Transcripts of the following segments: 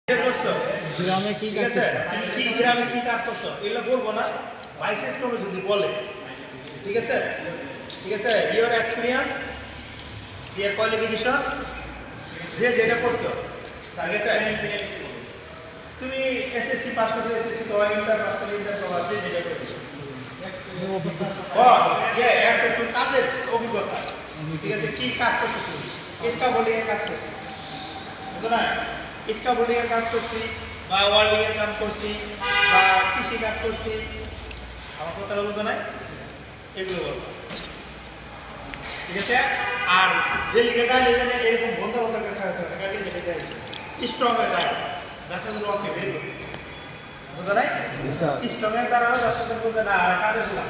করছো গ্রামে কি ঠিক আছে, তুমি কি গ্রামে কি কাজ করছো এগুলো বলবো না, বাইসেস করে যদি বলে ঠিক আছে, ঠিক আছে, ইওর এক্সপিরিয়েন্স, ইওর কোয়ালিফিকেশন, যে যেটা করছো ঠিক আছে। তুমি এসএসসি পাস করছো, এসএসসি তো ইন্টার পাস করে ইন্টার পাস যে যেটা করছো একটু কাজের অভিজ্ঞতা ঠিক আছে, কি কাজ করছো তুমি, স্কাফোল্ডিং এর কাজ করছো বুঝো না, স্কাফোল্ডিং এর কাজ করছি বা ওয়ার্ল্ডিং এর কাজ করছি বা কৃষি কাজ করছি, আমার কথাটা বুঝো না, এগুলো বলবো ঠিক আছে। আর ডেলিগেট আসলে এরকম বন্ধ বন্ধ করে থাকতে হবে, কাকে ডেলিগেট আছে স্ট্রং হয়ে দাঁড়ায়, যাতে ওকে ভেরি গুড বুঝো না, স্ট্রং হয়ে দাঁড়ানো যাতে বুঝে না আর কাজে ছিলাম।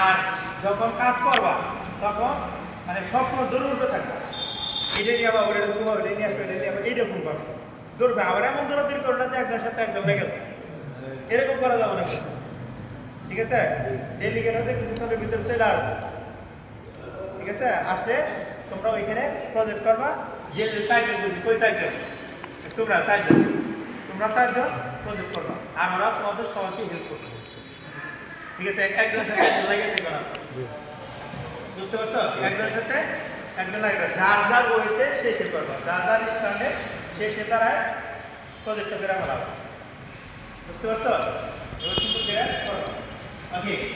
আর যখন কাজ করবা তখন মানে সবসময় দৌড়তে থাকবে, এটা নিয়ে আবার ওটা ঘুমাবো, এটা নিয়ে আসবে, এটা নিয়ে আবার এইরকম পাবে দৌড়বে, আবার এমন দৌড়াদৌড়ি করো না যে একজনের সাথে একদম লেগে যাবে, এরকম করা যাবে না ঠিক আছে। ডেলিগেট হতে কিছুক্ষণের ভিতরে চলে আসবে ঠিক আছে, আসলে তোমরা ওইখানে প্রজেক্ট করবা, যে চারজন বুঝি কই চারজন, তোমরা চারজন প্রজেক্ট করবা, আর ওরা তোমাদের সবাইকে হেল্প করবে ঠিক আছে। একজনের সাথে একজন লাগে থেকে না, বুঝতে পারছো, একজনের সাথে একজন লাগে, যার যার ওইতে সে করবা, যার যার স্ট্যান্ডে সে তারায় প্রজেক্টটা বেরা করা, বুঝতে পারছো, এবার কিন্তু বেরা করবা ওকে।